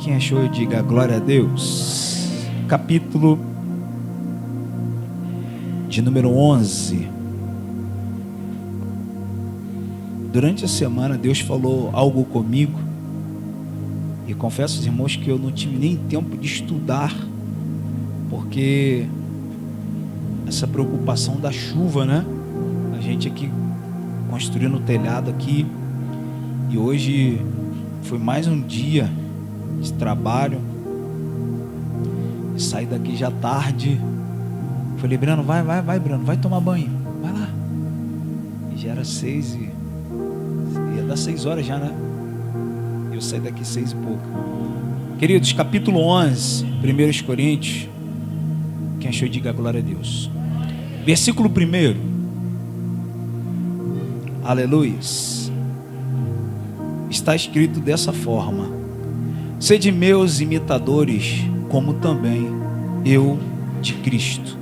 Quem achou, diga glória a Deus. Capítulo de número 11. Durante a semana Deus falou algo comigo, e confesso aos irmãos que eu não tive nem tempo de estudar, porque essa preocupação da chuva, né? A gente aqui construindo o telhado aqui, e hoje foi mais um dia de trabalho. Saí daqui já tarde. Falei, Breno, vai, Breno, vai tomar banho, vai lá. E já era 6 e ia dar 6 horas já, né? Eu saí daqui 6 e pouco. Queridos, capítulo 11, 1 Coríntios. Quem achou, diga glória a Deus. Versículo 1. Aleluia. Está escrito dessa forma: sede meus imitadores, como também eu de Cristo.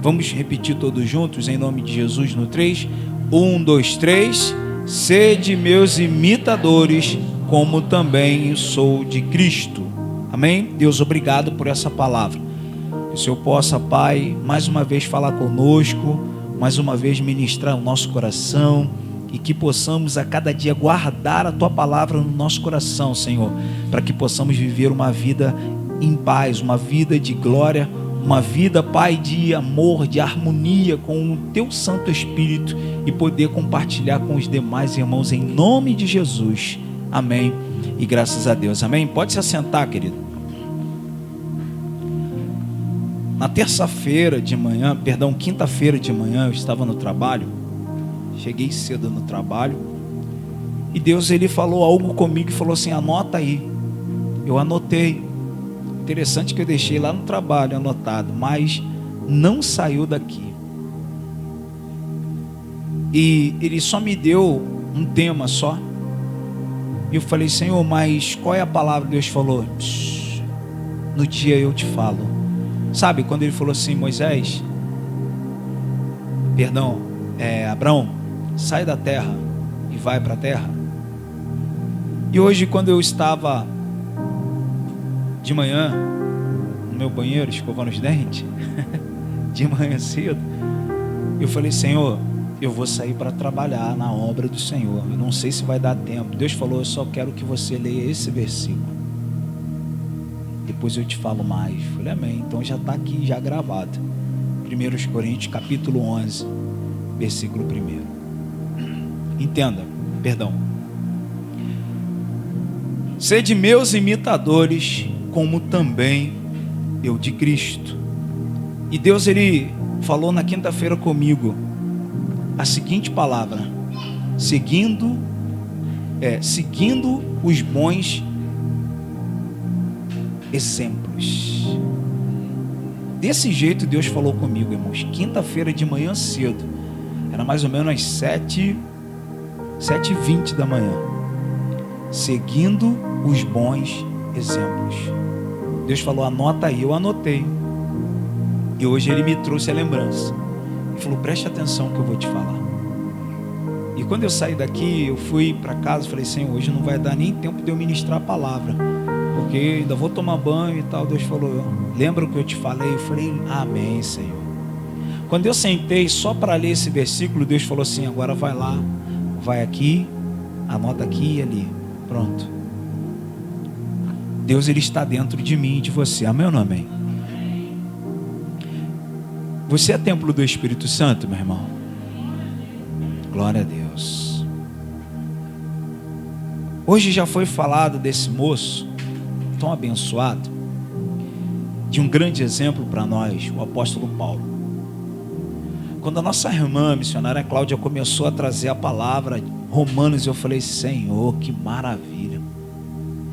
Vamos repetir todos juntos em nome de Jesus no 3. 1, 2, 3. Sede meus imitadores, como também sou de Cristo. Amém? Deus, obrigado por essa palavra. Que o Senhor possa, Pai, mais uma vez falar conosco, mais uma vez ministrar o nosso coração, e que possamos a cada dia guardar a Tua palavra no nosso coração, Senhor, para que possamos viver uma vida em paz, uma vida de glória, uma vida, Pai, de amor, de harmonia com o Teu Santo Espírito, e poder compartilhar com os demais irmãos em nome de Jesus. Amém. E graças a Deus. Amém. Pode se assentar, querido. Na terça-feira de manhã, quinta-feira de manhã, eu estava no trabalho. Cheguei cedo no trabalho, e Deus, Ele falou algo comigo e falou assim: anota aí. Eu anotei. Interessante que eu deixei lá no trabalho anotado, mas não saiu daqui. E Ele só me deu um tema só. E eu falei: Senhor, mas qual é a palavra que Deus falou? No dia eu te falo. Sabe, quando Ele falou assim: Abraão, sai da terra e vai para a terra. E hoje, quando eu estava de manhã no meu banheiro escovando os dentes, de manhã cedo, eu falei: Senhor, eu vou sair para trabalhar na obra do Senhor. Eu não sei se vai dar tempo. Deus falou: eu só quero que você leia esse versículo, depois eu te falo mais. Eu falei: amém. Então já está aqui, já gravado. 1 Coríntios capítulo 11, versículo 1. Entenda, sede meus imitadores, como também eu de Cristo. E Deus, Ele falou na quinta-feira comigo a seguinte palavra: seguindo os bons exemplos. Desse jeito Deus falou comigo, irmãos. Quinta-feira de manhã cedo, era mais ou menos às 7h20 da manhã. Seguindo os bons exemplos. Deus falou: anota aí. Eu anotei. E hoje Ele me trouxe a lembrança. Ele falou: preste atenção que eu vou te falar. E quando eu saí daqui, eu fui para casa e falei: Senhor, hoje não vai dar nem tempo de eu ministrar a palavra, porque ainda vou tomar banho e tal. Deus falou: lembra o que eu te falei? Eu falei: amém, Senhor. Quando eu sentei só para ler esse versículo, Deus falou assim: agora vai lá, vai aqui, anota aqui e ali. Pronto. Deus, Ele está dentro de mim e de você. Amém ou não amém? Você é templo do Espírito Santo, meu irmão? Glória a Deus. Hoje já foi falado desse moço tão abençoado, de um grande exemplo para nós, o apóstolo Paulo. Quando a nossa irmã missionária Cláudia começou a trazer a palavra Romanos, eu falei: Senhor, que maravilha.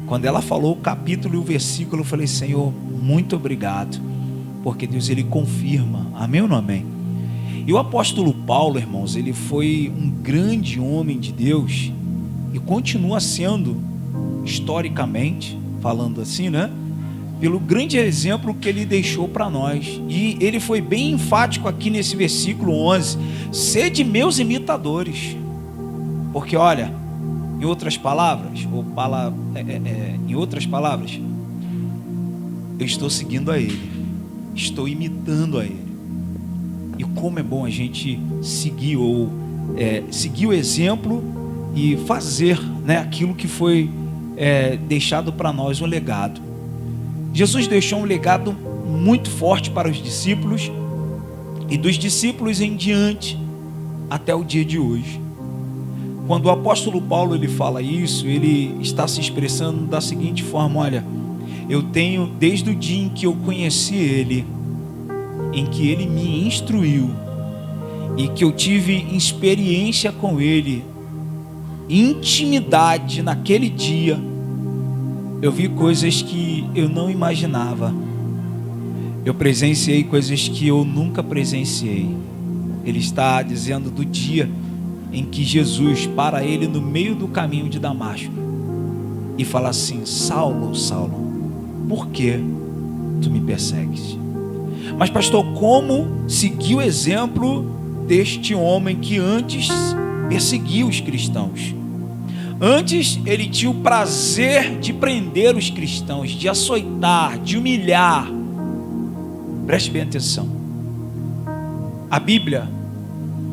Quando ela falou o capítulo e o versículo, eu falei: Senhor, muito obrigado, porque Deus, Ele confirma. Amém ou não amém? E o apóstolo Paulo, irmãos, ele foi um grande homem de Deus, e continua sendo, historicamente falando assim, né? Pelo grande exemplo que ele deixou para nós. E ele foi bem enfático aqui nesse versículo 11: sede meus imitadores. Porque olha, Em outras palavras, eu estou seguindo a Ele, estou imitando a Ele. E como é bom a gente seguir seguir o exemplo e fazer, né, aquilo que foi deixado para nós, um legado. Jesus deixou um legado muito forte para os discípulos, e dos discípulos em diante até o dia de hoje. Quando o apóstolo Paulo ele fala isso, ele está se expressando da seguinte forma: olha, eu tenho desde o dia em que eu conheci ele, em que ele me instruiu e que eu tive experiência com ele, intimidade naquele dia, eu vi coisas que eu não imaginava, eu presenciei coisas que eu nunca presenciei. Ele está dizendo do dia em que Jesus para ele no meio do caminho de Damasco e fala assim: Saulo, Saulo, por que tu me persegues? Mas pastor, como seguir o exemplo deste homem que antes perseguia os cristãos? Antes ele tinha o prazer de prender os cristãos, de açoitar, de humilhar. Preste bem atenção. A Bíblia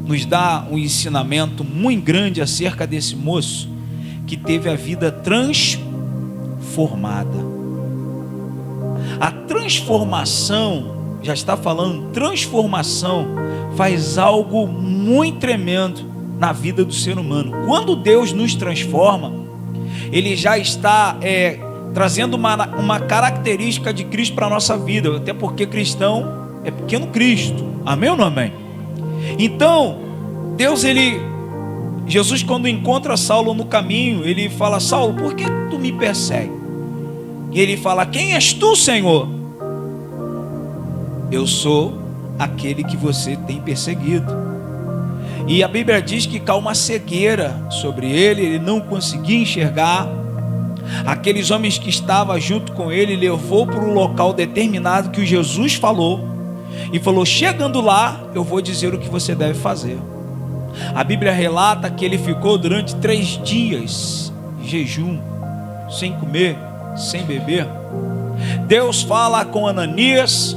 nos dá um ensinamento muito grande acerca desse moço que teve a vida transformada. A transformação, já está falando, transformação faz algo muito tremendo na vida do ser humano. Quando Deus nos transforma, Ele já está trazendo uma característica de Cristo para a nossa vida, até porque cristão é pequeno Cristo, amém ou não amém? Então, Jesus quando encontra Saulo no caminho, ele fala: Saulo, por que tu me persegue? E ele fala: quem és tu, Senhor? Eu sou aquele que você tem perseguido. E a Bíblia diz que caiu uma cegueira sobre ele, ele não conseguia enxergar. Aqueles homens que estavam junto com ele, levou para um local determinado que o Jesus falou, e falou: chegando lá, eu vou dizer o que você deve fazer. A Bíblia relata que ele ficou durante 3 dias de jejum, sem comer, sem beber. Deus fala com Ananias,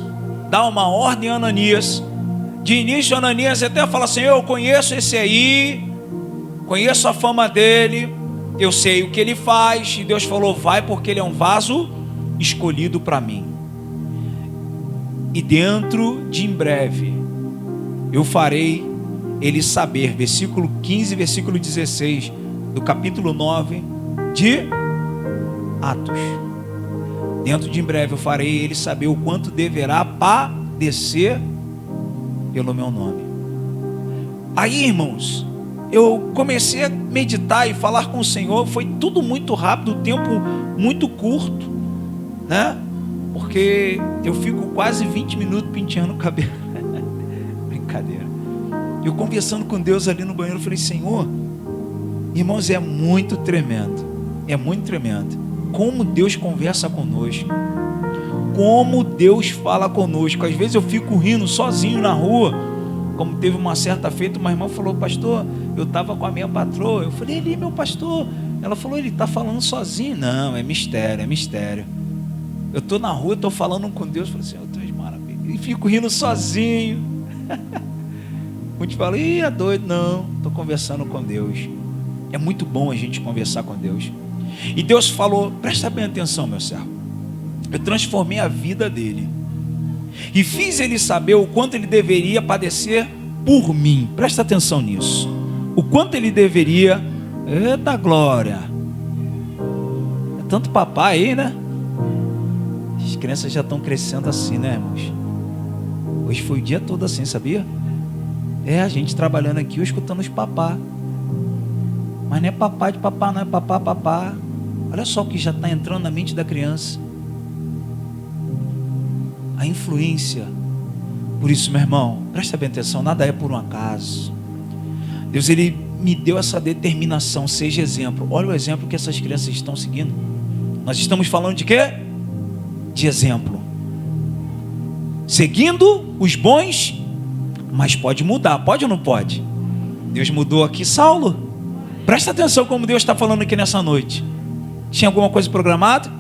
dá uma ordem a Ananias. De início, Ananias até fala assim: eu conheço esse aí, conheço a fama dele, eu sei o que ele faz. E Deus falou: vai, porque ele é um vaso escolhido para mim. E dentro de em breve eu farei ele saber, versículo 15, versículo 16 do capítulo 9 de Atos. Dentro de em breve eu farei ele saber o quanto deverá padecer pelo meu nome. Aí, irmãos, eu comecei a meditar e falar com o Senhor. Foi tudo muito rápido, o tempo muito curto, né? Porque eu fico quase 20 minutos penteando o cabelo. Brincadeira. Eu conversando com Deus ali no banheiro, eu falei: Senhor, irmãos, é muito tremendo. É muito tremendo como Deus conversa conosco, como Deus fala conosco. Às vezes eu fico rindo sozinho na rua, como teve uma certa feita, uma irmã falou: pastor, eu estava com a minha patroa. Eu falei: ele, meu pastor. Ela falou: ele está falando sozinho. Não, é mistério, é mistério. Eu estou na rua, estou falando com Deus. Eu falei: Senhor, tu és maravilhoso. E fico rindo sozinho. Muitos falam: ih, é doido. Não, estou conversando com Deus. É muito bom a gente conversar com Deus. E Deus falou: presta bem atenção, meu servo. Eu transformei a vida dele e fiz ele saber o quanto ele deveria padecer por mim. Presta atenção nisso. O quanto ele deveria. Eita glória. É tanto papai aí, né? As crianças já estão crescendo assim, né, irmãos? Hoje foi o dia todo assim, sabia? A gente trabalhando aqui, eu escutando os papá. Mas não é papá de papá, não é papá, papá. Olha só o que já está entrando na mente da criança. A influência. Por isso, meu irmão, presta bem atenção, nada é por um acaso. Deus, Ele me deu essa determinação, seja exemplo. Olha o exemplo que essas crianças estão seguindo. Nós estamos falando de quê? De exemplo. Seguindo os bons, mas pode mudar, pode ou não pode? Deus mudou aqui Saulo. Presta atenção como Deus está falando aqui nessa noite. Tinha alguma coisa programada?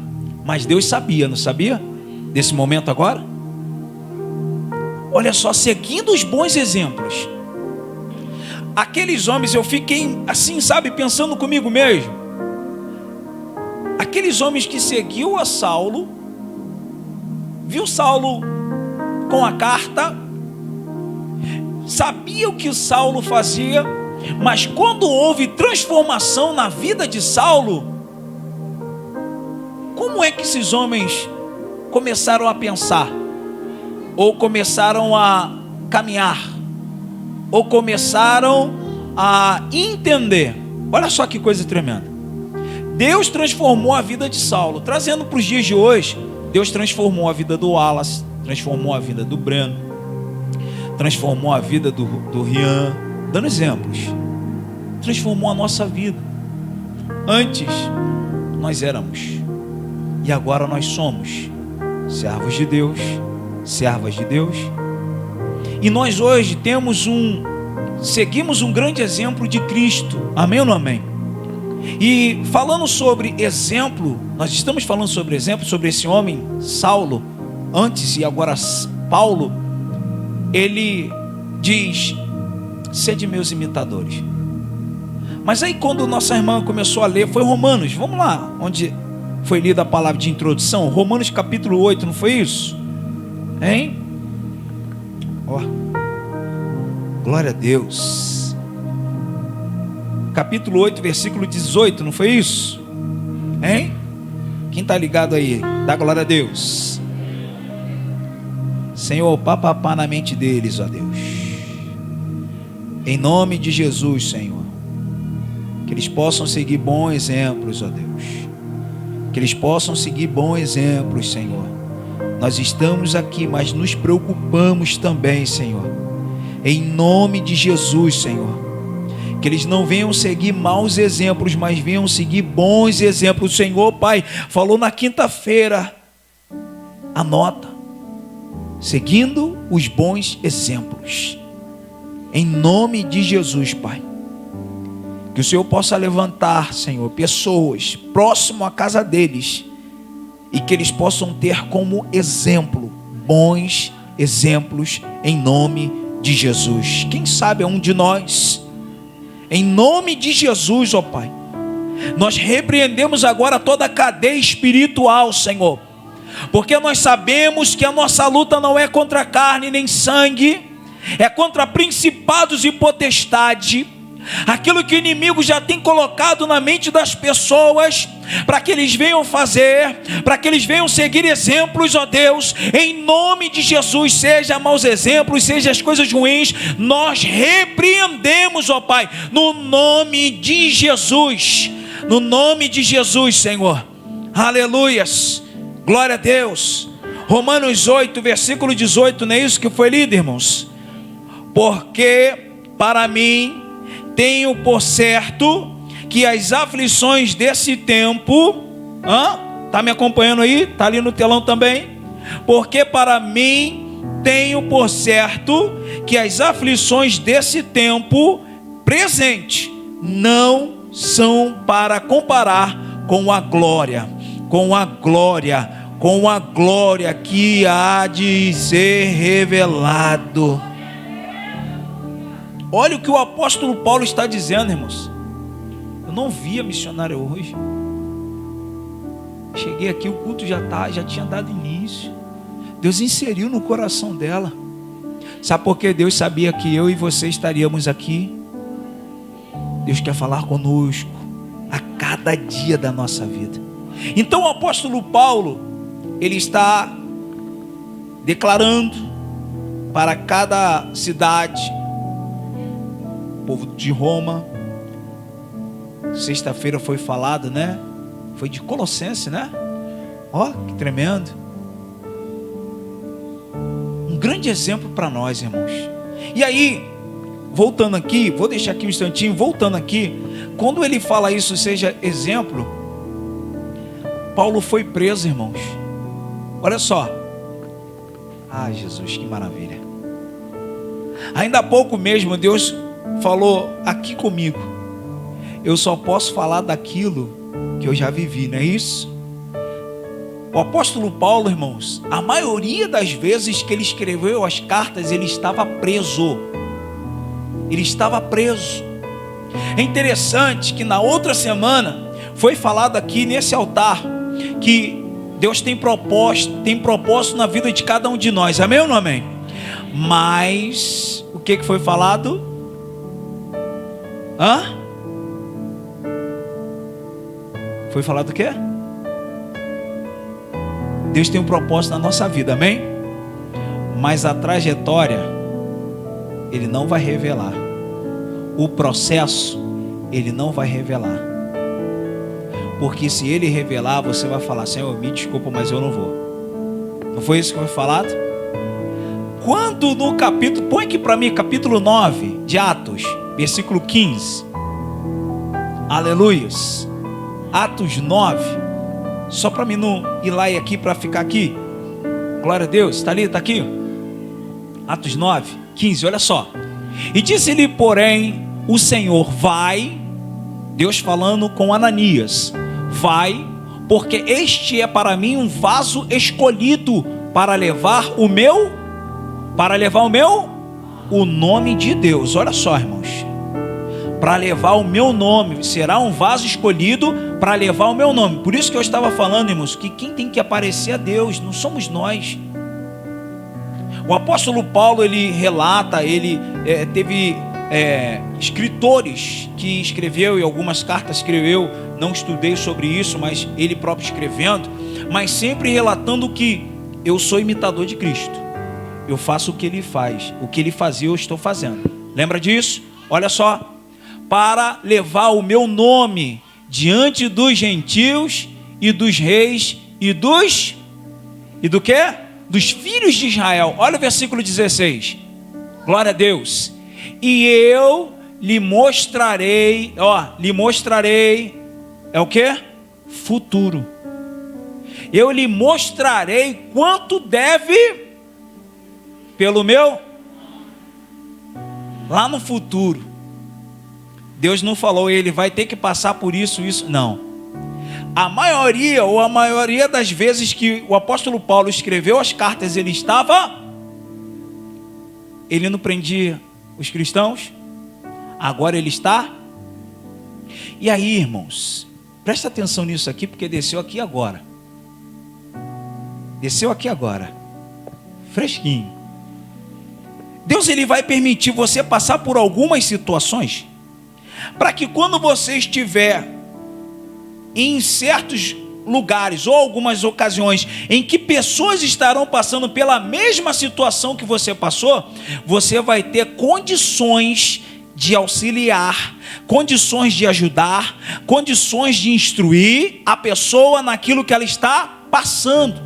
Mas Deus sabia, não sabia? Desse momento agora? Olha só, seguindo os bons exemplos. Aqueles homens, eu fiquei assim, sabe, pensando comigo mesmo. Aqueles homens que seguiu a Saulo, viu Saulo com a carta, sabia o que Saulo fazia, mas quando houve transformação na vida de Saulo, como é que esses homens começaram a pensar? Ou começaram a caminhar? Ou começaram a entender? Olha só que coisa tremenda. Deus transformou a vida de Saulo. Trazendo para os dias de hoje, Deus transformou a vida do Wallace, transformou a vida do Breno, transformou a vida do Rian, dando exemplos. Transformou a nossa vida. Antes nós éramos, e agora nós somos servos de Deus, servas de Deus. E nós hoje seguimos um grande exemplo de Cristo. Amém ou não amém? E falando sobre exemplo, nós estamos falando sobre exemplo, sobre esse homem Saulo, antes e agora Paulo. Ele diz: sede meus imitadores. Mas aí quando nossa irmã começou a ler, foi Romanos, vamos lá, onde foi lida a palavra de introdução, Romanos capítulo 8, não foi isso? Hein? Ó, glória a Deus. Capítulo 8, versículo 18, não foi isso? Hein? Quem está ligado aí? Dá glória a Deus. Senhor, papapá na mente deles, ó Deus. Em nome de Jesus, Senhor. Que eles possam seguir bons exemplos, ó Deus. Que eles possam seguir bons exemplos, Senhor. Nós estamos aqui, mas nos preocupamos também, Senhor. Em nome de Jesus, Senhor. Que eles não venham seguir maus exemplos, mas venham seguir bons exemplos. O Senhor, Pai, falou na quinta-feira. Anota. Seguindo os bons exemplos. Em nome de Jesus, Pai. Que o Senhor possa levantar, Senhor, pessoas próximo à casa deles, e que eles possam ter como exemplo, bons exemplos, em nome de Jesus. Quem sabe é um de nós. Em nome de Jesus, ó Pai, nós repreendemos agora toda a cadeia espiritual, Senhor, porque nós sabemos que a nossa luta não é contra carne nem sangue, é contra principados e potestade. Aquilo que o inimigo já tem colocado na mente das pessoas, para que eles venham fazer, para que eles venham seguir exemplos, ó Deus, em nome de Jesus, seja maus exemplos, seja as coisas ruins, nós repreendemos, ó Pai, no nome de Jesus, no nome de Jesus, Senhor, aleluias, glória a Deus. Romanos 8, versículo 18, não é isso que foi lido, irmãos? Porque para mim tenho por certo que as aflições desse tempo, está me acompanhando aí? Está ali no telão também? Porque para mim tenho por certo que as aflições desse tempo presente não são para comparar com a glória que há de ser revelado. Olha o que o apóstolo Paulo está dizendo, irmãos. Eu não vi a missionária hoje. Cheguei aqui, o culto já tinha dado início. Deus inseriu no coração dela. Sabe por que Deus sabia que eu e você estaríamos aqui? Deus quer falar conosco a cada dia da nossa vida. Então o apóstolo Paulo, ele está declarando para cada cidade, povo de Roma. Sexta-feira foi falado, né? Foi de Colossenses, né? Ó, que tremendo. Um grande exemplo para nós, irmãos. E aí, voltando aqui, vou deixar aqui um instantinho, voltando aqui, quando ele fala isso, seja exemplo, Paulo foi preso, irmãos. Olha só. Ai, Jesus, que maravilha. Ainda há pouco mesmo, Deus falou aqui comigo. eu só posso falar daquilo que eu já vivi, não é isso? O apóstolo Paulo, irmãos, a maioria das vezes que ele escreveu as cartas, ele estava preso. Ele estava preso. É interessante que na outra semana foi falado aqui nesse altar que Deus tem propósito na vida de cada um de nós. Amém ou não amém? Mas o que foi falado? Foi falado o quê? Deus tem um propósito na nossa vida, amém? Mas a trajetória Ele não vai revelar. O processo Ele não vai revelar. Porque se Ele revelar, você vai falar: Senhor, me desculpa, mas eu não vou. Não foi isso que foi falado? Quando no capítulo, põe aqui para mim, capítulo 9 de Atos, versículo 15. Aleluias. Atos 9. Só para mim não ir lá e aqui para ficar aqui. Glória a Deus. Está ali, está aqui. Atos 9, 15, olha só. E disse-lhe, porém, o Senhor: vai. Deus falando com Ananias: vai, porque este é para mim um vaso escolhido para levar o nome de Deus. Olha só, irmãos, para levar o meu nome, será um vaso escolhido para levar o meu nome. Por isso que eu estava falando, irmãos, que quem tem que aparecer é Deus, não somos nós. O apóstolo Paulo, ele relata, ele teve escritores que escreveu, e algumas cartas escreveu, não estudei sobre isso, mas ele próprio escrevendo, mas sempre relatando que eu sou imitador de Cristo. Eu faço o que ele faz, o que ele fazia eu estou fazendo. Lembra disso? Olha só: para levar o meu nome diante dos gentios e dos reis e do quê? Dos filhos de Israel. Olha o versículo 16. Glória a Deus. E eu lhe mostrarei, é o quê? Futuro. Eu lhe mostrarei quanto deve pelo meu, lá no futuro. Deus não falou, ele vai ter que passar por isso, não. A maioria das vezes que o apóstolo Paulo escreveu as cartas, ele não prendia os cristãos, agora ele está. E aí, irmãos, presta atenção nisso aqui, porque desceu aqui agora, fresquinho. Deus, ele vai permitir você passar por algumas situações, para que quando você estiver em certos lugares ou algumas ocasiões em que pessoas estarão passando pela mesma situação que você passou, você vai ter condições de auxiliar, condições de ajudar, condições de instruir a pessoa naquilo que ela está passando.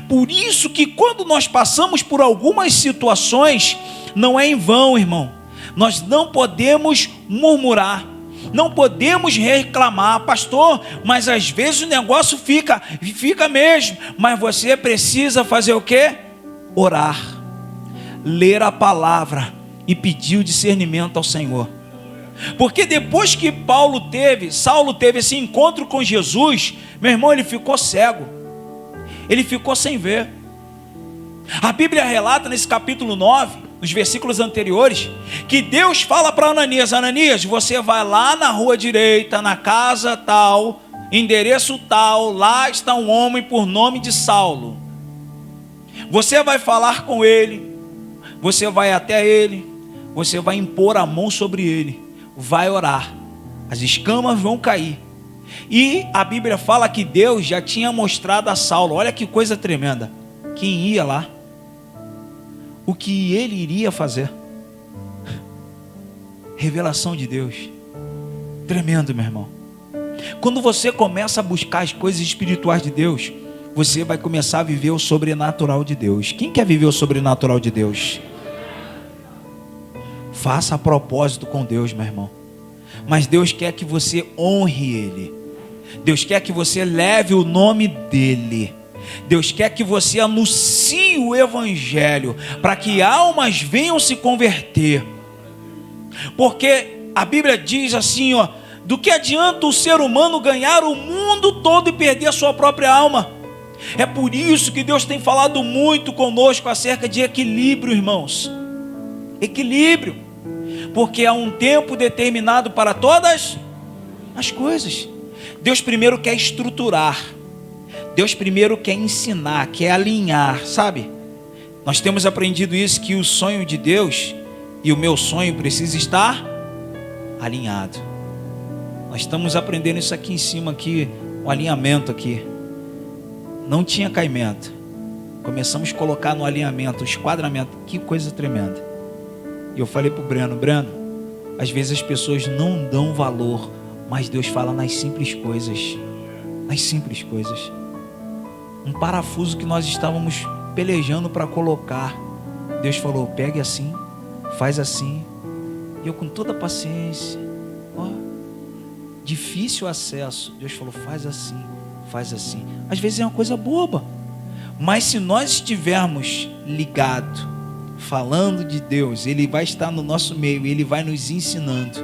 Por isso que quando nós passamos por algumas situações, não é em vão, irmão. Nós não podemos murmurar, não podemos reclamar, pastor, mas às vezes o negócio fica mesmo, mas você precisa fazer o quê? Orar, ler a palavra e pedir o discernimento ao Senhor. Porque depois que Saulo teve esse encontro com Jesus, meu irmão, ele ficou cego, ele ficou sem ver. A Bíblia relata nesse capítulo 9, nos versículos anteriores, que Deus fala para Ananias: Ananias, você vai lá na rua direita, na casa tal, endereço tal, lá está um homem por nome de Saulo. Você vai falar com ele, você vai até ele, você vai impor a mão sobre ele, vai orar, as escamas vão cair. E a Bíblia fala que Deus já tinha mostrado a Saulo, olha que coisa tremenda, quem ia lá, o que ele iria fazer. Revelação de Deus, tremendo, meu irmão. Quando você começa a buscar as coisas espirituais de Deus, você vai começar a viver o sobrenatural de Deus. Quem quer viver o sobrenatural de Deus? Faça a propósito com Deus, meu irmão. Mas Deus quer que você honre Ele. Deus quer que você leve o nome dEle. Deus quer que você anuncie o Evangelho, para que almas venham se converter. Porque a Bíblia diz assim, Do que adianta o ser humano ganhar o mundo todo e perder a sua própria alma? É por isso que Deus tem falado muito conosco acerca de equilíbrio, irmãos. Equilíbrio. Porque há um tempo determinado para todas as coisas. Deus primeiro quer estruturar. Deus primeiro quer ensinar, quer alinhar, sabe? Nós temos aprendido isso, que o sonho de Deus e o meu sonho precisa estar alinhado. Nós estamos aprendendo isso aqui em cima, aqui, o alinhamento aqui. Não tinha caimento. Começamos a colocar no alinhamento, o esquadramento. Que coisa tremenda. E eu falei para o Breno, às vezes as pessoas não dão valor, mas Deus fala nas simples coisas. Nas simples coisas. Um parafuso que nós estávamos pelejando para colocar, Deus falou, pegue assim, faz assim. E eu com toda a paciência, difícil acesso, Deus falou, faz assim, faz assim. Às vezes é uma coisa boba, mas se nós estivermos ligados, falando de Deus, Ele vai estar no nosso meio, Ele vai nos ensinando.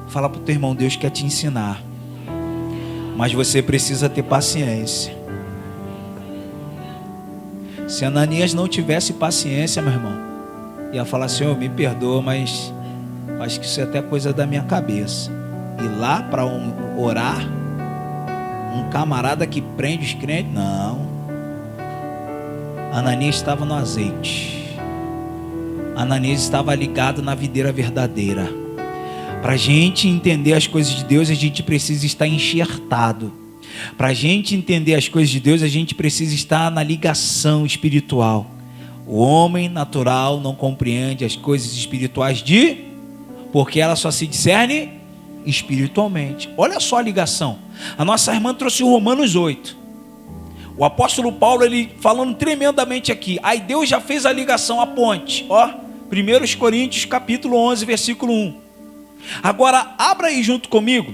Fala para o teu irmão, Deus quer te ensinar, mas você precisa ter paciência. Se Ananias não tivesse paciência, meu irmão, ia falar, Senhor, me perdoa, mas acho que isso é até coisa da minha cabeça. Ir lá para orar, um camarada que prende os crentes, não. Ananias estava no azeite. Ananias estava ligado na videira verdadeira. Para a gente entender as coisas de Deus, a gente precisa estar enxertado. Para a gente entender as coisas de Deus, a gente precisa estar na ligação espiritual. O homem natural não compreende as coisas espirituais porque ela só se discerne espiritualmente. Olha só a ligação. A nossa irmã trouxe o Romanos 8. O apóstolo Paulo, ele falando tremendamente aqui. Aí Deus já fez a ligação, a ponte. 1 Coríntios capítulo 11, versículo 1. Agora, abra aí junto comigo,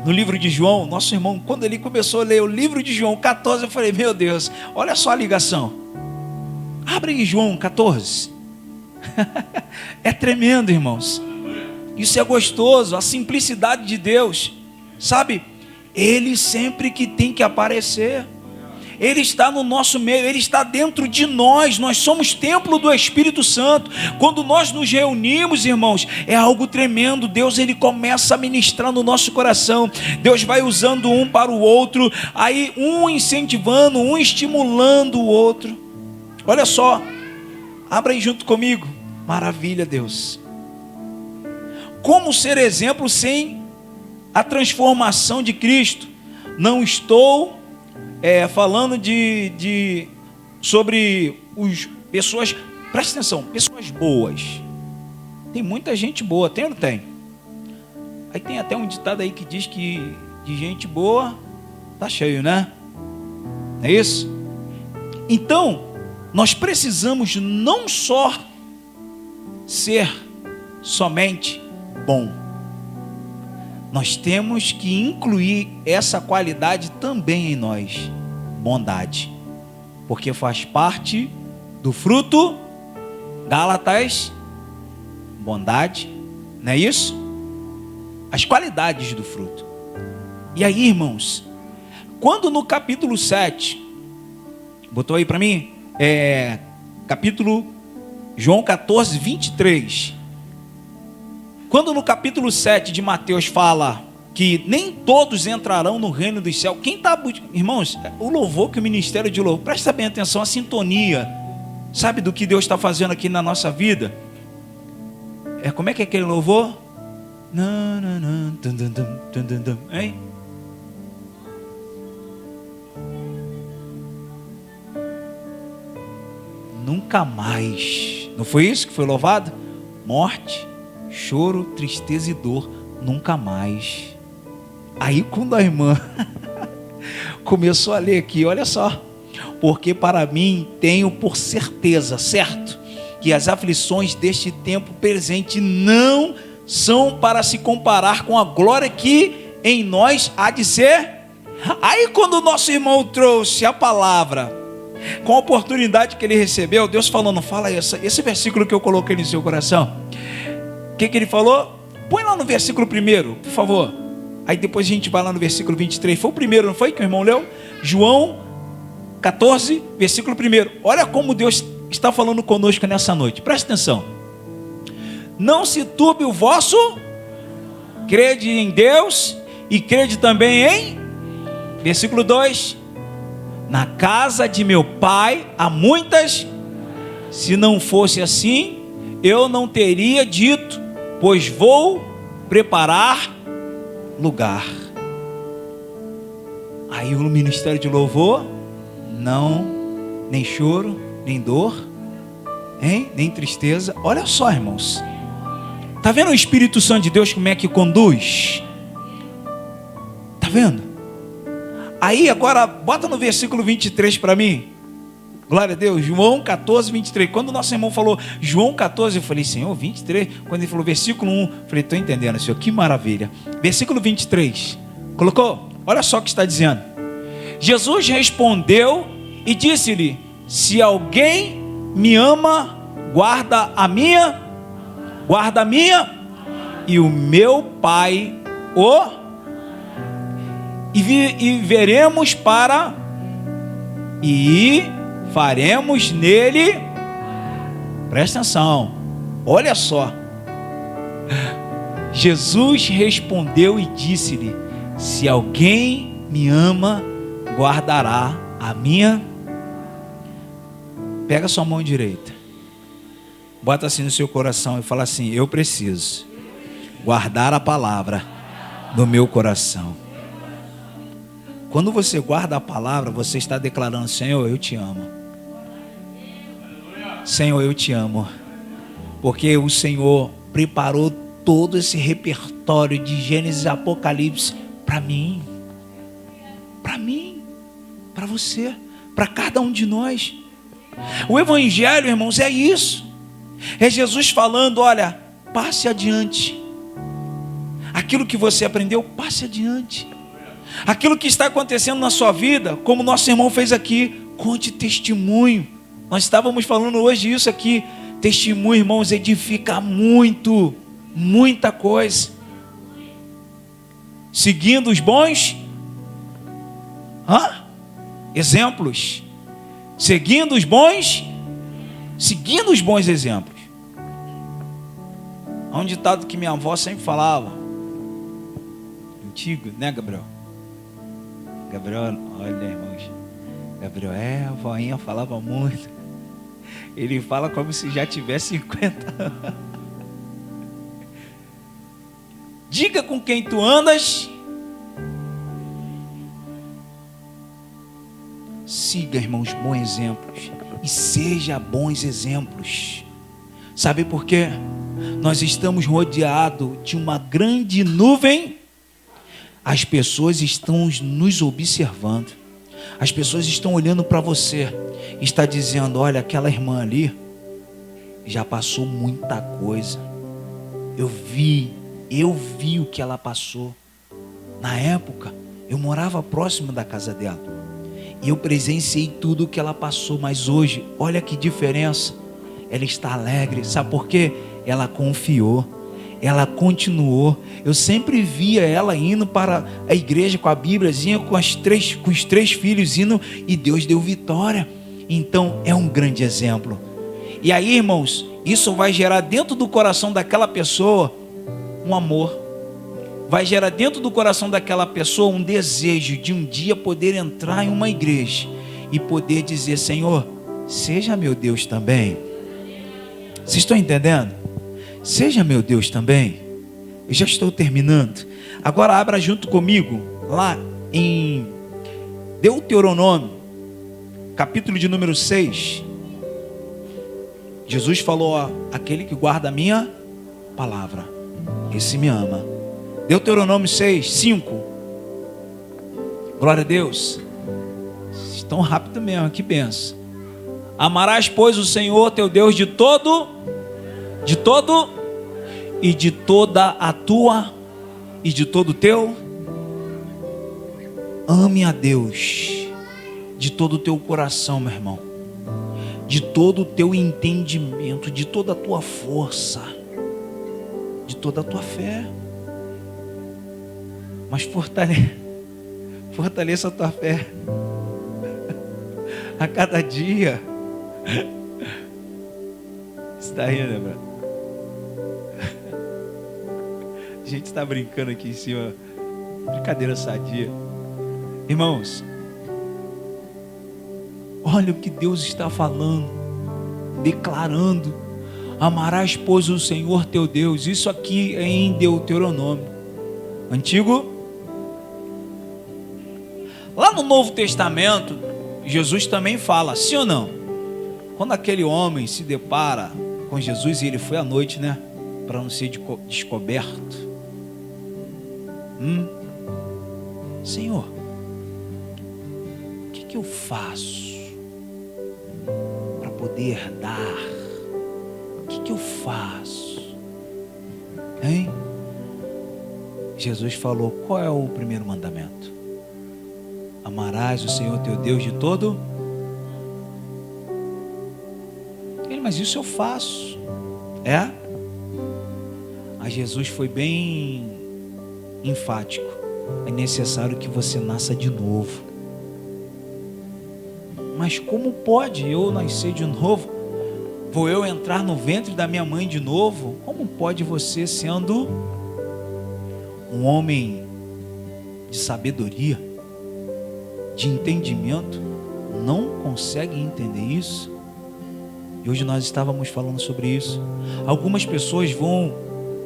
no livro de João. Nosso irmão, quando ele começou a ler o livro de João 14, eu falei, meu Deus, olha só a ligação. Abre aí João 14. É tremendo, irmãos. Isso é gostoso, a simplicidade de Deus. Sabe, Ele sempre que tem que aparecer, Ele está no nosso meio, Ele está dentro de nós. Nós somos templo do Espírito Santo. Quando nós nos reunimos, irmãos, é algo tremendo. Deus, Ele começa a ministrar no nosso coração. Deus vai usando um para o outro, aí um incentivando, um estimulando o outro. Olha só, abra aí junto comigo. Maravilha, Deus. Como ser exemplo sem a transformação de Cristo? Não estou falando sobre pessoas, presta atenção, pessoas boas. Tem muita gente boa, tem ou não tem? Aí tem até um ditado aí que diz que de gente boa tá cheio, né? É isso? Então, nós precisamos não só ser somente bom, nós temos que incluir essa qualidade também em nós, bondade, porque faz parte do fruto. Gálatas, bondade, não é isso? As qualidades do fruto. E aí, irmãos, quando no capítulo 7, botou aí para mim, capítulo João 14, 23, quando no capítulo 7 de Mateus fala que nem todos entrarão no reino dos céus, quem está, irmãos, o louvor, que o ministério de louvor, presta bem atenção, a sintonia, sabe do que Deus está fazendo aqui na nossa vida? Como é que é aquele louvor? Hein? Nunca mais. Não foi isso que foi louvado? Morte, choro, tristeza e dor, nunca mais. Aí quando a irmã começou a ler aqui, olha só, porque para mim tenho por certeza, certo, que as aflições deste tempo presente não são para se comparar com a glória que em nós há de ser. Aí quando o nosso irmão trouxe a palavra, com a oportunidade que ele recebeu, Deus falando, fala esse versículo que eu coloquei no seu coração. O que ele falou? Põe lá no versículo 1, por favor. Aí depois a gente vai lá no versículo 23. Foi o primeiro, não foi, que o irmão leu? João 14, versículo 1. Olha como Deus está falando conosco nessa noite. Presta atenção. Não se turbe o vosso, crede em Deus e crede também em, versículo 2, na casa de meu pai há muitas, se não fosse assim, eu não teria dito, pois vou preparar lugar. Aí o ministério de louvor, não, nem choro, nem dor, hein? Nem tristeza. Olha só, irmãos, tá vendo o Espírito Santo de Deus como é que conduz? Tá vendo? Aí agora bota no versículo 23 para mim. Glória a Deus, João 14, 23. Quando o nosso irmão falou João 14, eu falei, Senhor, 23. Quando ele falou versículo 1, eu falei, estou entendendo, Senhor, que maravilha. Versículo 23, colocou? Olha só o que está dizendo. Jesus respondeu e disse-lhe, se alguém me ama, guarda a minha, e o meu Pai e veremos para, e faremos nele, presta atenção, olha só, Jesus respondeu e disse-lhe, se alguém me ama, guardará a minha, pega sua mão direita, bota assim no seu coração e fala assim, eu preciso guardar a palavra no meu coração. Quando você guarda a palavra, você está declarando, Senhor, eu te amo. Senhor, eu te amo. Porque o Senhor preparou todo esse repertório de Gênesis e Apocalipse para mim, para você, para cada um de nós. O Evangelho, irmãos, é isso. É Jesus falando, olha, passe adiante. Aquilo que você aprendeu, passe adiante. Aquilo que está acontecendo na sua vida, como nosso irmão fez aqui, conte testemunho. Nós estávamos falando hoje isso aqui. Testemunho, irmãos, edifica muito, muita coisa. Seguindo os bons exemplos. Seguindo os bons exemplos. Há um ditado que minha avó sempre falava. Antigo, né, Gabriel? Gabriel, olha, irmãos, Gabriel, a voinha falava muito. Ele fala como se já tivesse 50 anos. Diga com quem tu andas. Siga, irmãos, bons exemplos. E seja bons exemplos. Sabe por quê? Nós estamos rodeados de uma grande nuvem. As pessoas estão nos observando. As pessoas estão olhando para você. Está dizendo, olha, aquela irmã ali já passou muita coisa. Eu vi o que ela passou. Na época, eu morava próximo da casa dela. E eu presenciei tudo o que ela passou. Mas hoje, olha que diferença. Ela está alegre. Sabe por quê? Ela confiou. Ela continuou. Eu sempre via ela indo para a igreja com a Bíbliazinha, com os 3 filhos indo, e Deus deu vitória. Então é um grande exemplo. E aí, irmãos, isso vai gerar dentro do coração daquela pessoa um amor. Vai gerar dentro do coração daquela pessoa um desejo de um dia poder entrar em uma igreja e poder dizer, Senhor, seja meu Deus também. Vocês estão entendendo? Seja meu Deus também. Eu já estou terminando. Agora abra junto comigo lá em Deuteronômio, capítulo de número 6. Jesus falou, ó, aquele que guarda a minha palavra, esse me ama. Deuteronômio 6, 5. Glória a Deus. Tão rápido mesmo, que benção. Amarás, pois, o Senhor teu Deus de todo e de toda a tua e de todo o teu. Ame a Deus de todo o teu coração, meu irmão, de todo o teu entendimento, de toda a tua força. de toda a tua fé. Mas fortaleça a tua fé a cada dia. Você está rindo, né, brother? A gente está brincando aqui em cima. Brincadeira sadia. Irmãos, olha o que Deus está falando, declarando: amarás, pois, o Senhor teu Deus. Isso aqui é em Deuteronômio Antigo. Lá no Novo Testamento, Jesus também fala, sim ou não? Quando aquele homem se depara com Jesus, e ele foi à noite, né? Para não ser descoberto. Senhor, o que eu faço para poder herdar? O que eu faço? Hein? Jesus falou: qual é o primeiro mandamento? Amarás o Senhor teu Deus de todo. Ele, mas isso eu faço. É? Aí Jesus foi bem enfático: é necessário que você nasça de novo. Mas como pode eu nascer de novo? Vou eu entrar no ventre da minha mãe de novo? Como pode você, sendo um homem de sabedoria, de entendimento, não consegue entender isso? E hoje nós estávamos falando sobre isso. Algumas pessoas vão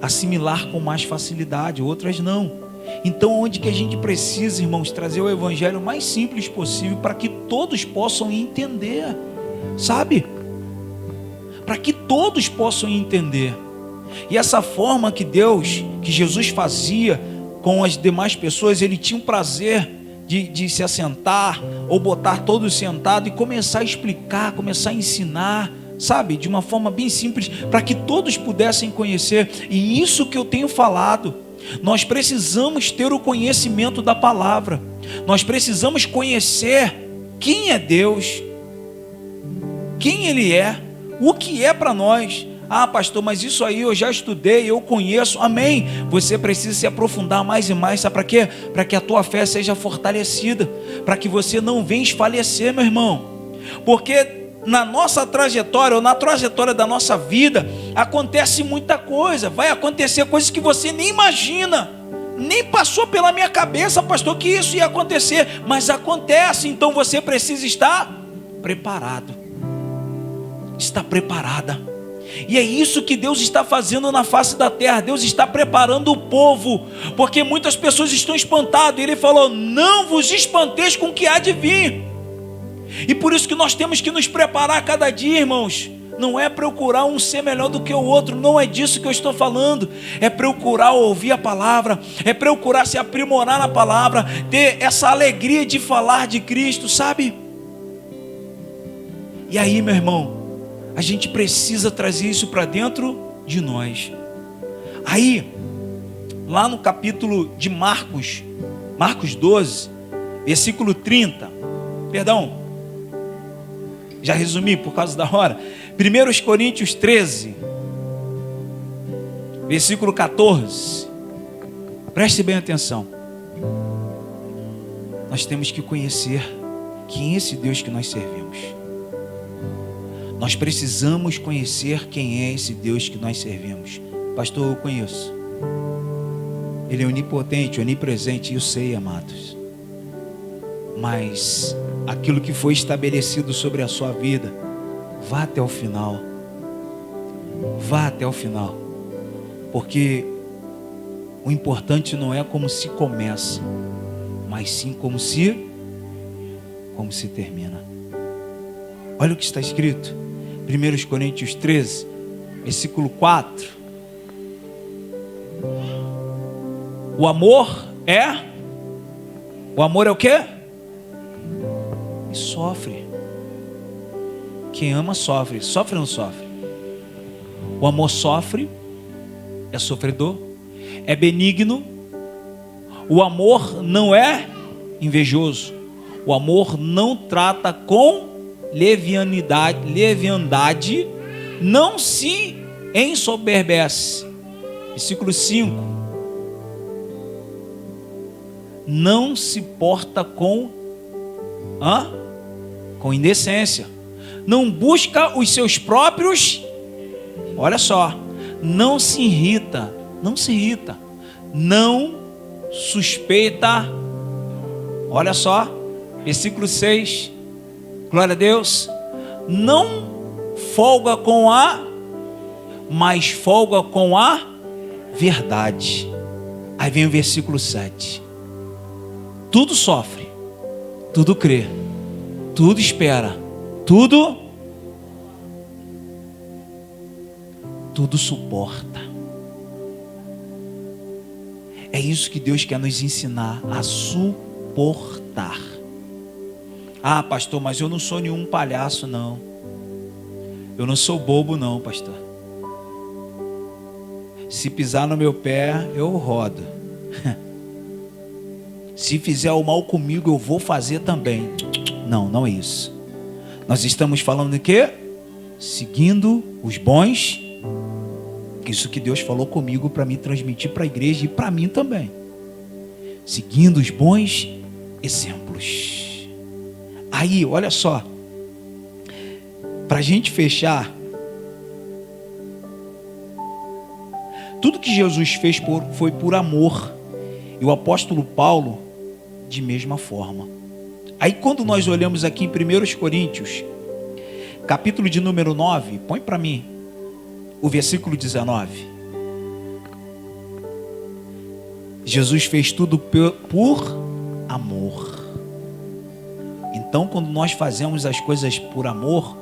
assimilar com mais facilidade, outras não. Então onde que a gente precisa, irmãos, trazer o evangelho mais simples possível para que todos possam entender, sabe? Para que todos possam entender. E essa forma que Jesus fazia com as demais pessoas, ele tinha um prazer de se assentar ou botar todos sentados e começar a explicar, começar a ensinar, sabe, de uma forma bem simples, para que todos pudessem conhecer. E isso que eu tenho falado, nós precisamos ter o conhecimento da palavra, nós precisamos conhecer quem é Deus, quem Ele é, o que é para nós. Ah, pastor, mas isso aí eu já estudei, eu conheço. Amém. Você precisa se aprofundar mais e mais. Sabe para quê? Para que a tua fé seja fortalecida, para que você não venha esfalecer, meu irmão. Porque na nossa trajetória, ou na trajetória da nossa vida, acontece muita coisa. Vai acontecer coisas que você nem imagina, nem passou pela minha cabeça, pastor, que isso ia acontecer. Mas acontece, então você precisa estar preparado. Está preparada. E é isso que Deus está fazendo na face da terra. Deus está preparando o povo, porque muitas pessoas estão espantadas. Ele falou: não vos espanteis com o que há de vir. E por isso que nós temos que nos preparar a cada dia, irmãos. Não é procurar um ser melhor do que o outro, não é disso que eu estou falando. É procurar ouvir a palavra, é procurar se aprimorar na palavra, ter essa alegria de falar de Cristo, sabe? E aí, meu irmão, a gente precisa trazer isso para dentro de nós. Aí, lá no capítulo de Marcos 12, versículo 30, perdão, já resumi por causa da hora. 1 Coríntios 13, versículo 14, preste bem atenção. Nós temos que conhecer quem é esse Deus que nós servimos. Nós precisamos conhecer quem é esse Deus que nós servimos. Pastor, eu conheço. Ele é onipotente, onipresente, eu sei, amados. Mas aquilo que foi estabelecido sobre a sua vida, vá até o final. Vá até o final. Porque o importante não é como se começa, mas sim como se termina. Olha o que está escrito. 1 Coríntios 13, versículo 4. O amor é o quê? E sofre. Quem ama sofre. Sofre ou não sofre? O amor sofre, é sofredor, é benigno. O amor não é invejoso. O amor não trata com leviandade, não se ensoberbece, Versículo 5. Não se porta com indecência. Não busca os seus próprios. Olha só. Não se irrita. Não se irrita. Não suspeita. Olha só. Versículo 6. Glória a Deus. Não folga com mas folga com a verdade. Aí vem o versículo 7. Tudo sofre, tudo crê, tudo espera, tudo suporta. É isso que Deus quer nos ensinar, a suportar. Ah, pastor, mas eu não sou nenhum palhaço, não. Eu não sou bobo, não, pastor. Se pisar no meu pé, eu rodo. Se fizer o mal comigo, eu vou fazer também. Não, não é isso. Nós estamos falando de quê? Seguindo os bons. Isso que Deus falou comigo para me transmitir para a igreja e para mim também. Seguindo os bons exemplos. Aí, olha só. Para a gente fechar. Tudo que Jesus fez foi por amor. E o apóstolo Paulo, de mesma forma. Aí quando nós olhamos aqui em 1 Coríntios, capítulo de número 9, põe para mim o versículo 19. Jesus fez tudo por amor. Então quando nós fazemos as coisas por amor,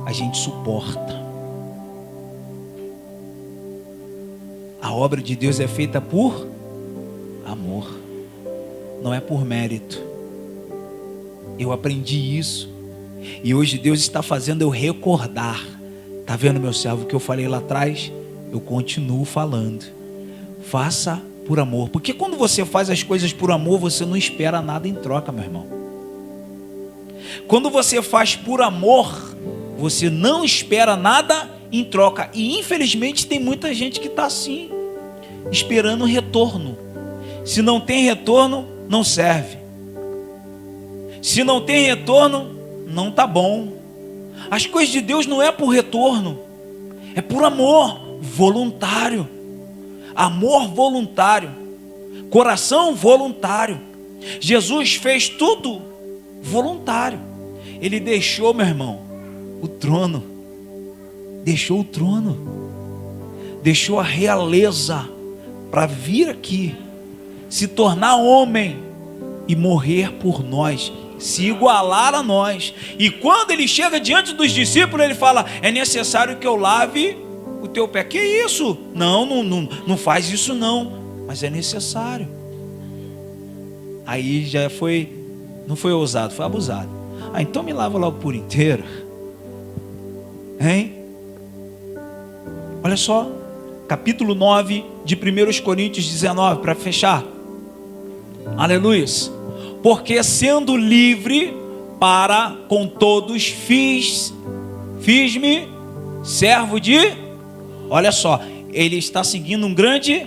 a gente suporta. A obra de Deus é feita por amor, não é por mérito. Eu aprendi isso e hoje Deus está fazendo eu recordar. Está vendo, meu servo, o que eu falei lá atrás? Eu continuo falando. Faça por amor, porque quando você faz as coisas por amor, você não espera nada em troca, meu irmão. Quando você faz por amor, você não espera nada em troca. E infelizmente tem muita gente que está assim, esperando retorno. Se não tem retorno, não serve. Se não tem retorno, não tá bom. As coisas de Deus não é por retorno, é por amor voluntário. Amor voluntário, coração voluntário. Jesus fez tudo voluntário. Ele deixou, meu irmão, o trono. Deixou o trono. Deixou a realeza para vir aqui, se tornar homem e morrer por nós, se igualar a nós. E quando ele chega diante dos discípulos, ele fala: é necessário que eu lave o teu pé. Que isso? Não faz isso não, mas é necessário. Aí já foi, não foi ousado, foi abusado. Ah, então me lava logo por inteiro, hein? Olha só, capítulo 9 de 1 Coríntios 19, para fechar. Aleluias. Porque sendo livre para com todos, fiz-me servo de... Olha só, ele está seguindo um grande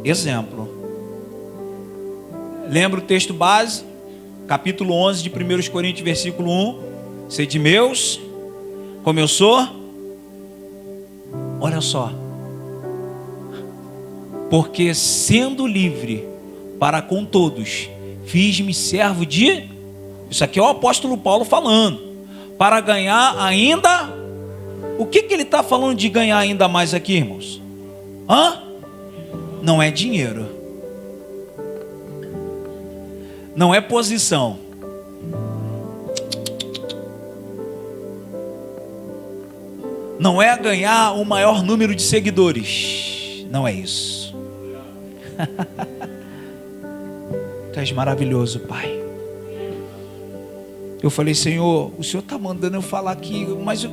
exemplo. Lembra o texto base? Capítulo 11 de 1 Coríntios, versículo 1. Sede meus, como eu sou. Olha só. Porque sendo livre para com todos, fiz-me servo de... Isso aqui é o apóstolo Paulo falando. Para ganhar ainda... O que ele está falando de ganhar ainda mais aqui, irmãos? Não é dinheiro. Não é posição. Não é ganhar o maior número de seguidores. Não é isso. Tu és maravilhoso, Pai. Eu falei: Senhor, o Senhor está mandando eu falar aqui, mas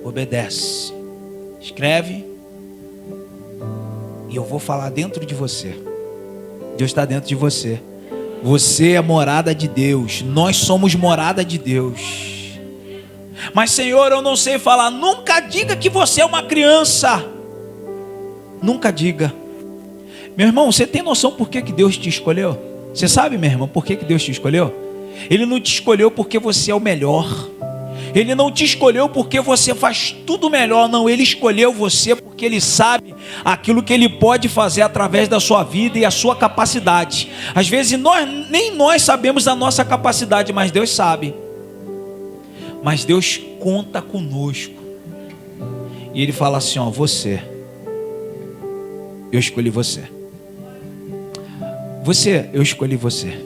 obedece. Escreve. E eu vou falar dentro de você. Deus está dentro de você. Você é morada de Deus. Nós somos morada de Deus. Mas Senhor, eu não sei falar. Nunca diga que você é uma criança. Nunca diga. Meu irmão, você tem noção por que Deus te escolheu? Você sabe, meu irmão, por que Deus te escolheu? Ele não te escolheu porque você é o melhor. Ele não te escolheu porque você faz tudo melhor, não. Ele escolheu você porque Ele sabe aquilo que Ele pode fazer através da sua vida e a sua capacidade. Às vezes nem nós sabemos a nossa capacidade, mas Deus sabe. Mas Deus conta conosco. E Ele fala assim, ó, eu escolhi você. Eu escolhi você.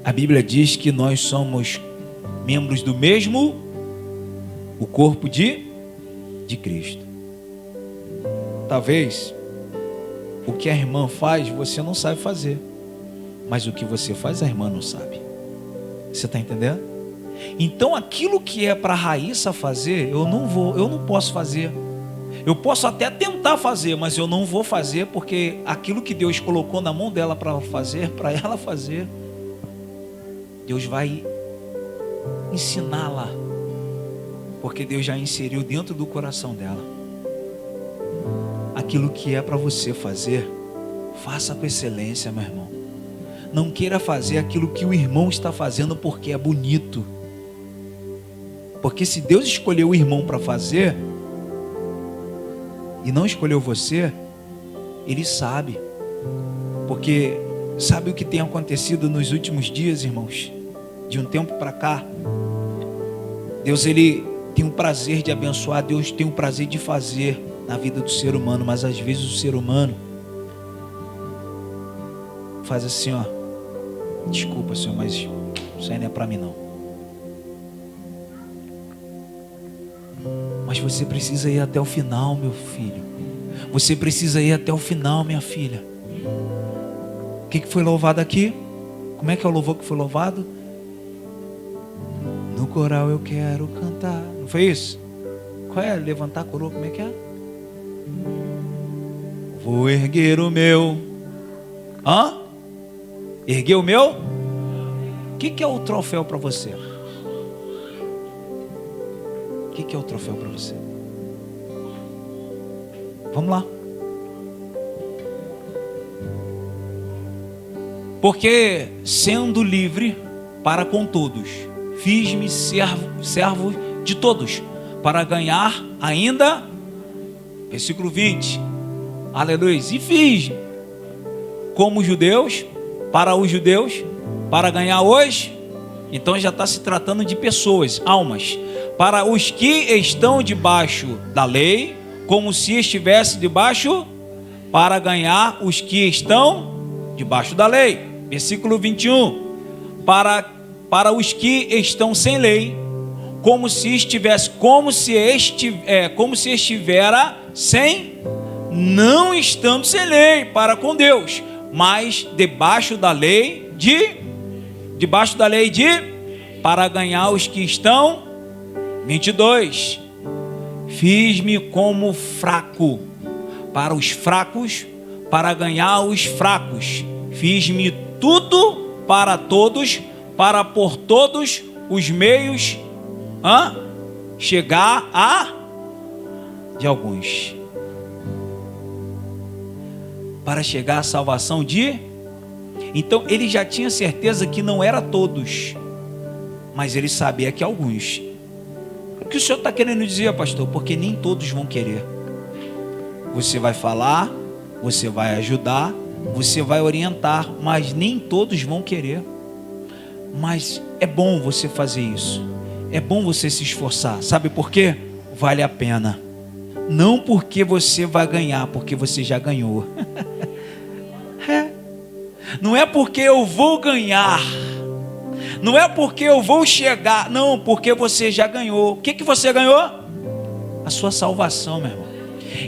A Bíblia diz que nós somos membros do mesmo, o corpo de Cristo. Talvez o que a irmã faz, você não sabe fazer. Mas o que você faz, a irmã não sabe. Você está entendendo? Então aquilo que é para a Raíssa fazer, eu não posso fazer. Eu posso até tentar fazer, mas eu não vou fazer, porque aquilo que Deus colocou na mão dela para fazer, para ela fazer, Deus vai ensiná-la, porque Deus já inseriu dentro do coração dela. Aquilo que é para você fazer, faça com excelência, meu irmão. Não queira fazer aquilo que o irmão está fazendo porque é bonito. Porque se Deus escolheu o irmão para fazer e não escolheu você, Ele sabe. Porque sabe o que tem acontecido nos últimos dias, irmãos? De um tempo para cá, Deus, Ele tem o prazer de abençoar, Deus tem o prazer de fazer na vida do ser humano, mas às vezes o ser humano faz assim, ó, desculpa, Senhor, mas isso aí não é para mim não. Mas você precisa ir até o final, meu filho. Você precisa ir até o final, minha filha. O que foi louvado aqui? Como é que é o louvor que foi louvado? No coral eu quero cantar. Não foi isso? Qual é? Levantar a coroa, como é que é? Vou erguer o meu. Erguer o meu? O que é o troféu para você? O que é o troféu para você? Vamos lá. Porque sendo livre para com todos, fiz-me servo de todos, para ganhar ainda, versículo 20, aleluia, e fiz como judeus, para ganhar hoje, então já está se tratando de pessoas, almas, para os que estão debaixo da lei, como se estivesse debaixo, para ganhar os que estão debaixo da lei, versículo 21, para os que estão sem lei, como se estivera sem, não estando sem lei para com Deus, mas debaixo da lei para ganhar os que estão. 22, fiz-me como fraco para os fracos, para ganhar os fracos, fiz-me tudo para todos, para por todos os meios chegar a de alguns, para chegar à salvação de. Então ele já tinha certeza que não era todos, mas ele sabia que alguns. O que o senhor está querendo dizer, pastor? Porque nem todos vão querer. Você vai falar, você vai ajudar, você vai orientar, mas nem todos vão querer. Mas é bom você fazer isso, é bom você se esforçar. Sabe por quê? Vale a pena. Não porque você vai ganhar, porque você já ganhou. Não é porque eu vou ganhar, não é porque eu vou chegar, não, porque você já ganhou. O que você ganhou? A sua salvação, meu irmão.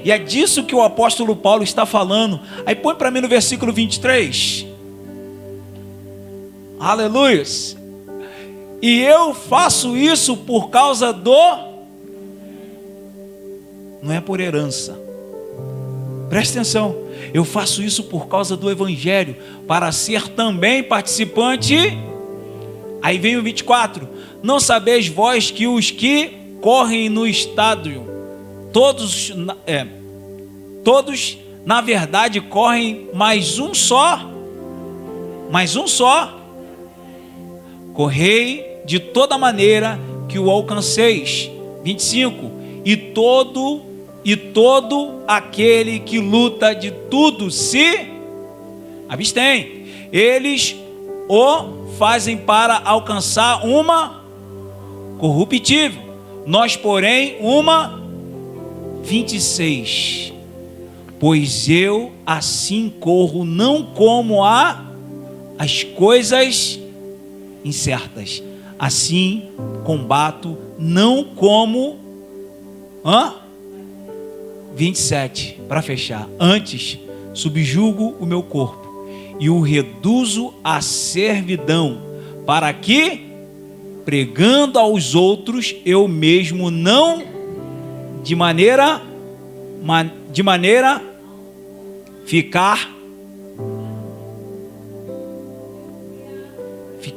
E é disso que o apóstolo Paulo está falando. Aí põe para mim no versículo 23. Aleluia. E eu faço isso por causa do... Não é por herança. Presta atenção. Eu faço isso por causa do evangelho, para ser também participante. Aí vem o 24. Não sabeis vós que os que correm no estádio, todos Todos, na verdade, correm, mas um só. Correi de toda maneira que o alcanceis. 25. E todo aquele que luta de tudo se abstém. Eles o fazem para alcançar uma corruptível. Nós, porém, uma 26. Pois eu assim corro, não como as coisas incertas, assim combato, não como 27, para fechar, antes subjugo o meu corpo e o reduzo à servidão, para que, pregando aos outros, eu mesmo não de maneira ficar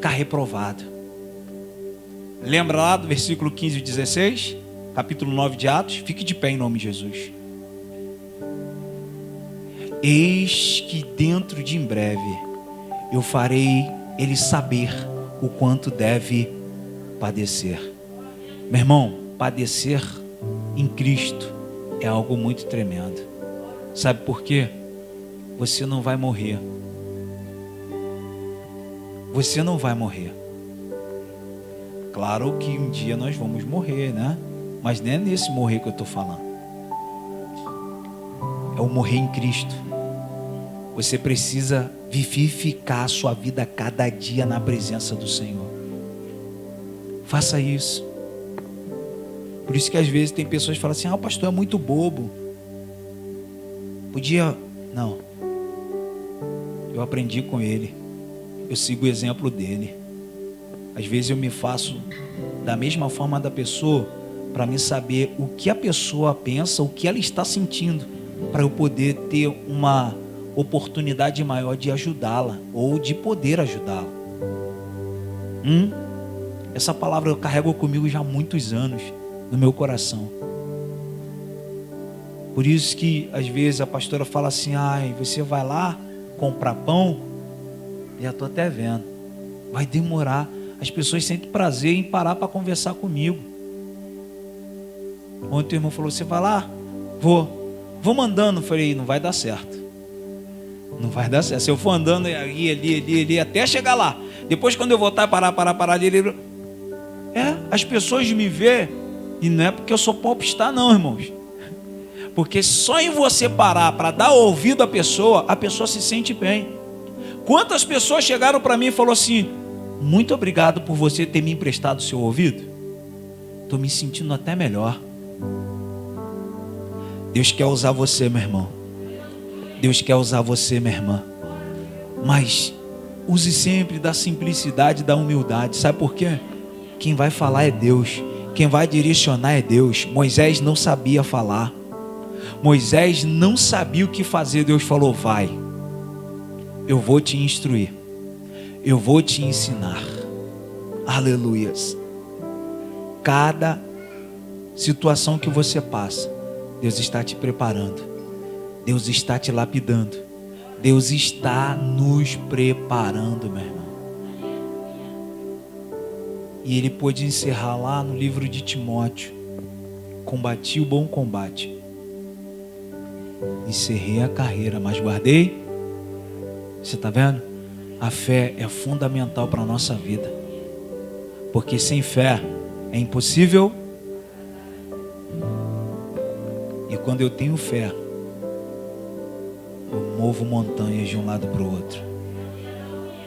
reprovado. Lembra lá do versículo 15 e 16, capítulo 9 de Atos? Fique de pé em nome de Jesus. Eis que dentro de em breve eu farei ele saber o quanto deve padecer. Meu irmão, padecer em Cristo é algo muito tremendo. Sabe por quê? Você não vai morrer. Você não vai morrer. Claro que um dia nós vamos morrer, né? Mas não é nesse morrer que eu estou falando. É o morrer em Cristo. Você precisa vivificar a sua vida cada dia na presença do Senhor. Faça isso. Por isso que às vezes tem pessoas que falam assim: o pastor é muito bobo. Podia... Não. Eu aprendi com ele. Eu sigo o exemplo dele. Às vezes eu me faço da mesma forma da pessoa, para mim saber o que a pessoa pensa, o que ela está sentindo, para eu poder ter uma oportunidade maior de ajudá-la, ou de poder ajudá-la. Essa palavra eu carrego comigo já há muitos anos, no meu coração. Por isso que às vezes a pastora fala assim: você vai lá comprar pão? Já estou até vendo, vai demorar. As pessoas sentem prazer em parar para conversar comigo. Ontem o irmão falou: você vai lá? Vou mandando. Eu falei: não vai dar certo. Não vai dar certo. Se eu for andando ali, até chegar lá. Depois, quando eu voltar, parar ali. As pessoas me vê, e não é porque eu sou popstar não, irmãos. Porque só em você parar para dar ouvido à pessoa, a pessoa se sente bem. Quantas pessoas chegaram para mim e falaram assim: muito obrigado por você ter me emprestado o seu ouvido. Estou me sentindo até melhor. Deus quer usar você, meu irmão. Deus quer usar você, minha irmã. Mas use sempre da simplicidade, da humildade. Sabe por quê? Quem vai falar é Deus. Quem vai direcionar é Deus. Moisés não sabia falar. Moisés não sabia o que fazer. Deus falou: vai. Eu vou te instruir. Eu vou te ensinar. Aleluias. Cada situação que você passa, Deus está te preparando. Deus está te lapidando. Deus está nos preparando, meu irmão. E ele pôde encerrar lá no livro de Timóteo: combati o bom combate, encerrei a carreira, mas guardei. Você está vendo? A fé é fundamental para a nossa vida, porque sem fé é impossível. E quando eu tenho fé, eu movo montanhas de um lado para o outro.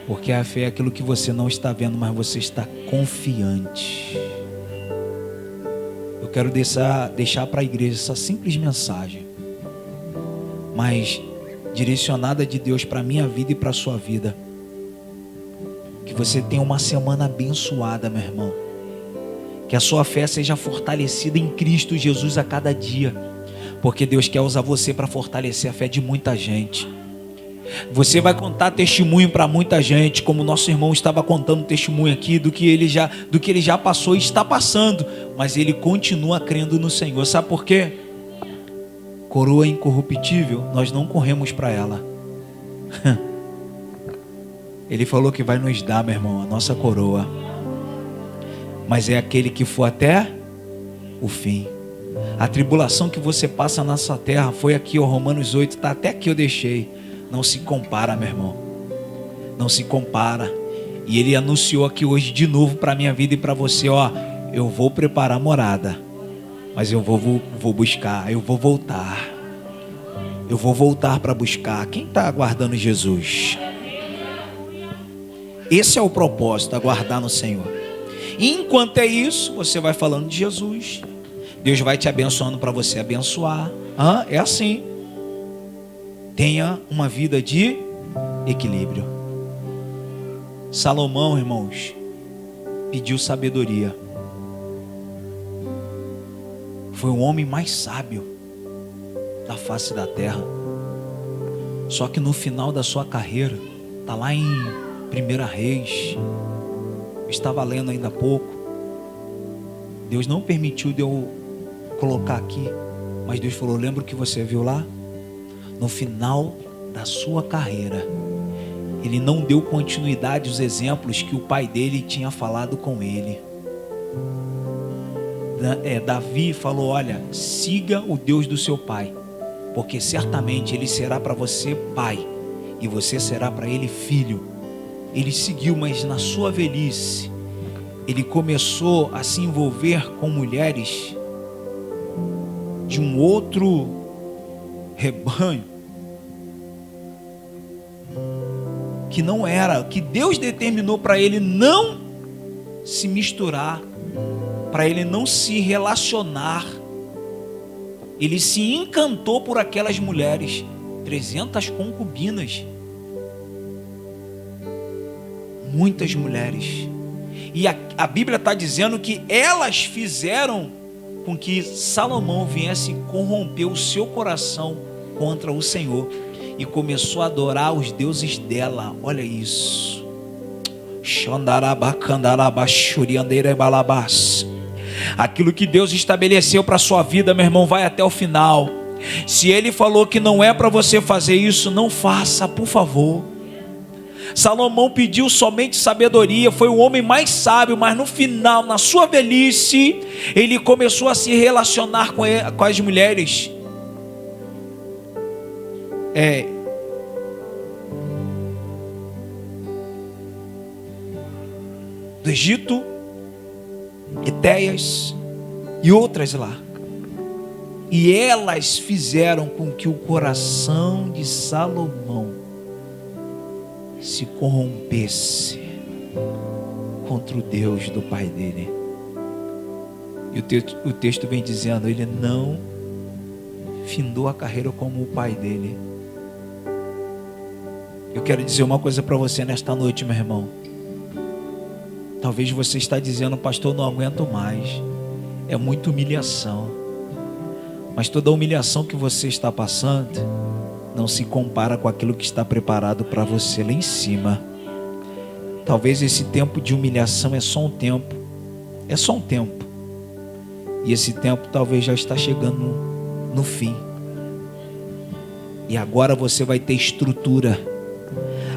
Porque a fé é aquilo que você não está vendo, mas você está confiante. Eu quero deixar para a igreja essa simples mensagem, mas direcionada de Deus para a minha vida e para a sua vida. Que você tenha uma semana abençoada, meu irmão. Que a sua fé seja fortalecida em Cristo Jesus a cada dia. Porque Deus quer usar você para fortalecer a fé de muita gente. Você vai contar testemunho para muita gente, como nosso irmão estava contando testemunho aqui do que ele já passou e está passando, mas ele continua crendo no Senhor. Sabe por quê? Coroa incorruptível, nós não corremos para ela. Ele falou que vai nos dar, meu irmão, a nossa coroa. Mas é aquele que for até o fim. A tribulação que você passa nessa terra foi aqui, ó, Romanos 8, tá até aqui eu deixei. Não se compara, meu irmão. Não se compara. E ele anunciou aqui hoje de novo para a minha vida e para você, ó, eu vou preparar morada, mas eu vou buscar, eu vou voltar. Eu vou voltar para buscar. Quem está aguardando Jesus? Esse é o propósito, aguardar no Senhor. E enquanto é isso, você vai falando de Jesus. Deus vai te abençoando para você abençoar. É assim. Tenha uma vida de equilíbrio. Salomão, irmãos, pediu sabedoria. Foi o homem mais sábio da face da terra. Só que no final da sua carreira, está lá em 1 Reis, eu estava lendo ainda há pouco. Deus não permitiu de eu colocar aqui, mas Deus falou, lembra o que você viu lá? No final da sua carreira, ele não deu continuidade aos exemplos que o pai dele tinha falado com ele. Davi falou, olha, siga o Deus do seu pai, porque certamente ele será para você pai, e você será para ele filho. Ele seguiu, mas na sua velhice, ele começou a se envolver com mulheres de um outro rebanho, que não era, que Deus determinou para ele não se misturar, para ele não se relacionar. Ele se encantou por aquelas mulheres, 300 concubinas, muitas mulheres, e a Bíblia está dizendo que elas fizeram com que Salomão viesse corromper o seu coração contra o Senhor, e começou a adorar os deuses dela. Olha isso. Aquilo que Deus estabeleceu para a sua vida, meu irmão, vai até o final. Se Ele falou que não é para você fazer isso, não faça, por favor. Salomão pediu somente sabedoria, foi o homem mais sábio, mas no final, na sua velhice, ele começou a se relacionar com as mulheres do Egito, Etéias e outras lá. E elas fizeram com que o coração de Salomão se corrompesse contra o Deus do pai dele. E o texto vem dizendo, ele não findou a carreira como o pai dele. Eu quero dizer uma coisa para você nesta noite, meu irmão. Talvez você está dizendo, pastor, não aguento mais, é muita humilhação. Mas toda a humilhação que você está passando não se compara com aquilo que está preparado para você lá em cima. Talvez esse tempo de humilhação é só um tempo. É só um tempo. E esse tempo talvez já está chegando no fim. E agora você vai ter estrutura.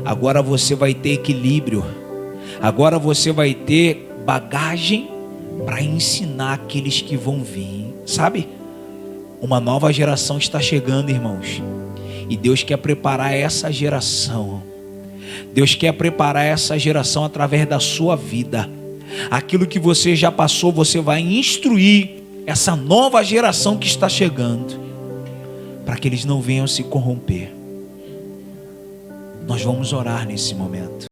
Agora você vai ter equilíbrio. Agora você vai ter bagagem para ensinar aqueles que vão vir. Sabe? Uma nova geração está chegando, irmãos. E Deus quer preparar essa geração. Deus quer preparar essa geração através da sua vida. Aquilo que você já passou, você vai instruir essa nova geração que está chegando, para que eles não venham se corromper. Nós vamos orar nesse momento.